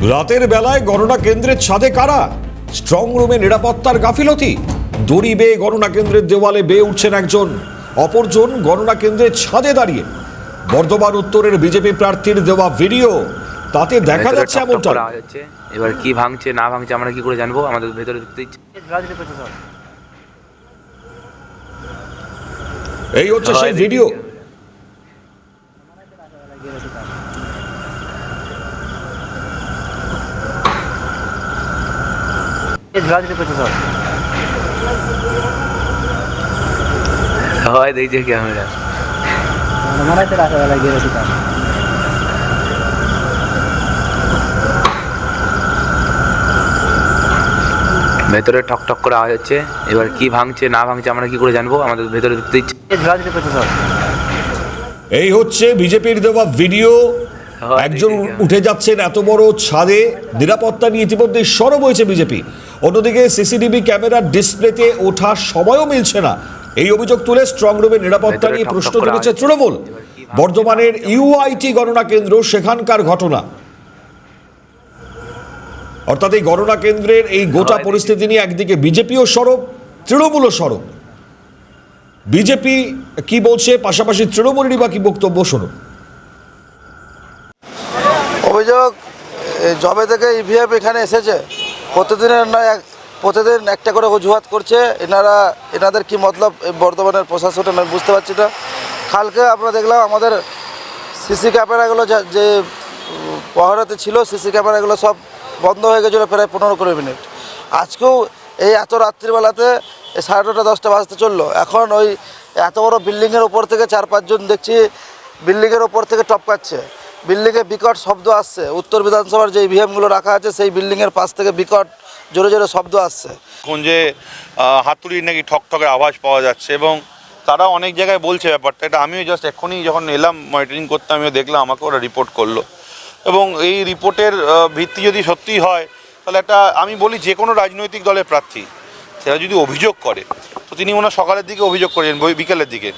রাতের বেলায় গণনা কেন্দ্রের ছাদে কারা? স্ট্রং রুমে নিরাপত্তার গাফিলতি। দড়ি বেয়ে গণনা কেন্দ্রের দেওয়ালে বেয়ে উঠছেন একজন, অপরজন গণনা কেন্দ্রের ছাদে দাঁড়িয়ে। বর্ধমান উত্তরের বিজেপি প্রার্থীর দেওয়া ভিডিও, তাতে দেখা যাচ্ছে এমনটা। এবার কি ভাঙছে না ভাঙছে আমরা কি করে জানবো? আমাদের ভেতরে ঢুকতে ইচ্ছে। এই হচ্ছে সেই ভিডিও। হয় দেখছে ক্যামেরা। ভেতরে ঠক ঠক করে আওয়াজ হচ্ছে। এবার কি ভাঙছে না ভাঙছে আমরা কি করে জানবো? আমাদের ভেতরে ঢুকতে ইচ্ছে। এই হচ্ছে বিজেপির দেওয়া ভিডিও। একজন উঠে যাচ্ছেন এত বড় ছাদে, নিরাপত্তা নিয়ে ইতিমধ্যে সরব হয়েছে বিজেপি। অন্যদিকে সিসিটিভি ক্যামেরার ডিসপ্লেতে ওঠার সময়ও মিলছে না। এই অভিযোগ তুলে স্ট্রং রুমের নিরাপত্তা নিয়ে প্রশ্ন তুলেছে তৃণমূল। বর্ধমানের ইউআইটি গণনা কেন্দ্র, সেখানকার ঘটনা। অর্থাৎ এই গণনা কেন্দ্রের এই গোটা পরিস্থিতি নিয়ে একদিকে বিজেপিও সরব, তৃণমূলও সরব। বিজেপি কি বলছে, পাশাপাশি তৃণমূলেরই বা কি বক্তব্য, শুনুন। অভিযোগ, জবে থেকে ইভিএম এখানে এসেছে প্রতিদিনের নয়, প্রতিদিন একটা করে অজুহাত করছে এনাদের কি মতলব বর্ধমানের প্রশাসন আমি বুঝতে পারছি না। কালকে আমরা দেখলাম আমাদের সিসি ক্যামেরাগুলো যে পহরাতে ছিল, সিসি ক্যামেরাগুলো সব বন্ধ হয়ে গেছিলো প্রায় 15-20 মিনিট। আজকেও এই এত রাত্রিবেলাতে 9:30 10টা বাজতে চললো। এখন ওই এত বড় বিল্ডিংয়ের ওপর থেকে 4-5 জন দেখছি বিল্ডিংয়ের ওপর থেকে টপকাচ্ছে। বিল্ডিংয়ে বিকট শব্দ আসছে। উত্তর বিধানসভার যে ইভিএমগুলো রাখা আছে সেই বিল্ডিংয়ের পাশ থেকে বিকট জোরে জোরে শব্দ আসছে। এখন যে হাতুড়ির নাকি ঠকঠকের আওয়াজ পাওয়া যাচ্ছে এবং তারা অনেক জায়গায় বলছে ব্যাপারটা। এটা আমিও জাস্ট এক্ষুনি যখন এলাম মনিটরিং করতে, আমিও দেখলাম, আমাকে ওরা রিপোর্ট করলো। এবং এই রিপোর্টের ভিত্তি যদি সত্যি হয় তাহলে একটা, আমি বলি যে কোনো রাজনৈতিক দলের প্রার্থী সেটা যদি অভিযোগ করে তো তিনি ওনার সকালের দিকে অভিযোগ করেন, বিকেলের দিকে।